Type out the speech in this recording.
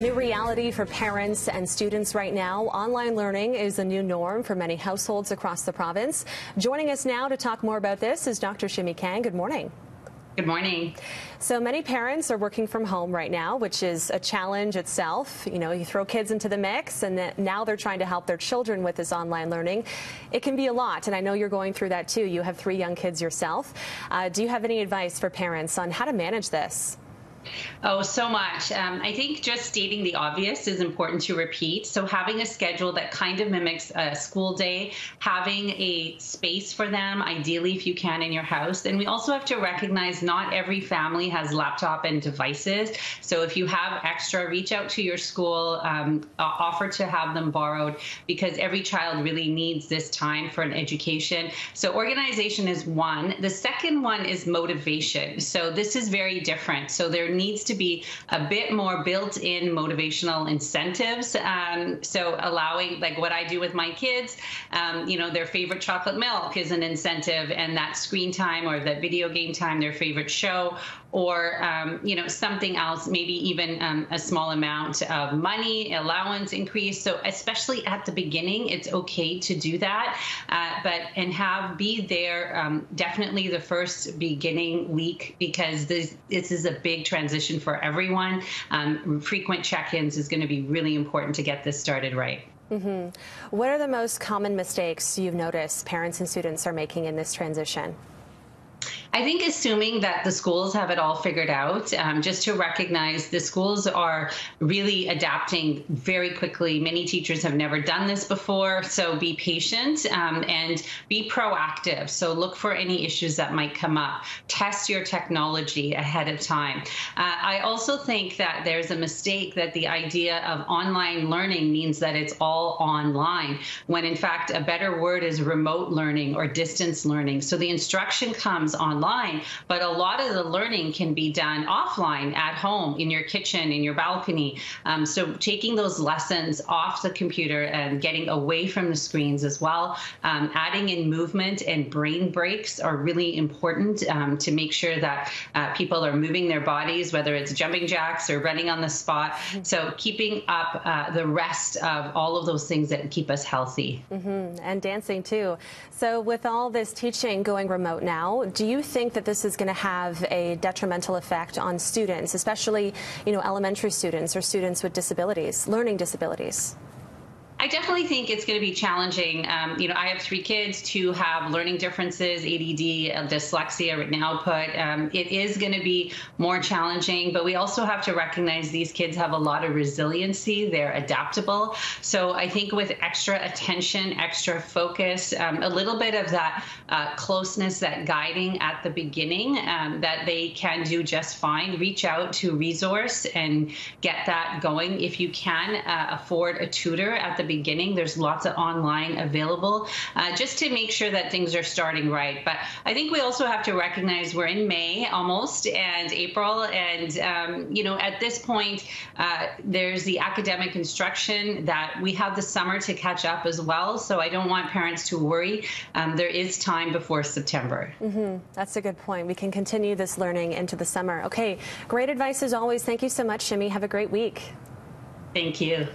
New reality for parents and students right now. Online learning is a new norm for many households across the province. Joining us now to talk more about this is Dr. Shimi Kang. Good morning. Good morning. So many parents are working from home right now, which is a challenge itself. You know, you throw kids into the mix and now they're trying to help their children with this online learning. It can be a lot, and I know you're going through that too. You have 3 young kids yourself. Do you have any advice for parents on how to manage this? Oh, so much. I think just stating the obvious is important to repeat. So having a schedule that kind of mimics a school day, having a space for them, ideally if you can in your house. And we also have to recognize not every family has laptop and devices. So if you have extra, reach out to your school, offer to have them borrowed, because every child really needs this time for an education. So organization is one. The second one is motivation. So this is very different. So there needs to be a bit more built-in motivational incentives. So allowing, like what I do with my kids, their favorite chocolate milk is an incentive, and that screen time or that video game time, their favorite show, or something else, maybe even a small amount of money, allowance increase. So especially at the beginning, it's okay to do that, be there definitely the first beginning week, because this is a big transition for everyone. Frequent check-ins is going to be really important to get this started right. Mm-hmm. What are the most common mistakes you've noticed parents and students are making in this transition? I think assuming that the schools have it all figured out, just to recognize the schools are really adapting very quickly. Many teachers have never done this before, so be patient and be proactive. So look for any issues that might come up. Test your technology ahead of time. I also think that there's a mistake that the idea of online learning means that it's all online, when in fact a better word is remote learning or distance learning. So the instruction comes online, but a lot of the learning can be done offline at home, in your kitchen, in your balcony. So taking those lessons off the computer and getting away from the screens as well. Adding in movement and brain breaks are really important to make sure that people are moving their bodies, whether it's jumping jacks or running on the spot. So keeping up the rest of all of those things that keep us healthy. Mm-hmm. And dancing too. So with all this teaching going remote now, do you think that this is going to have a detrimental effect on students, especially, elementary students or students with disabilities, learning disabilities? I definitely think it's going to be challenging. I have 3 kids, 2 have learning differences, ADD, dyslexia, written output. It is going to be more challenging, but we also have to recognize these kids have a lot of resiliency. They're adaptable. So I think with extra attention, extra focus, a little bit of that closeness, that guiding at the beginning, that they can do just fine. Reach out to resource and get that going. If you can afford a tutor at the beginning, there's lots of online available, just to make sure that things are starting right. But I think we also have to recognize we're in May almost, and April, and at this point there's the academic instruction that we have the summer to catch up as well. So I don't want parents to worry. There is time before September. Mm-hmm. That's a good point. We can continue this learning into the summer. Okay, great advice as always. Thank you so much, Shimi. Have a great week. Thank you.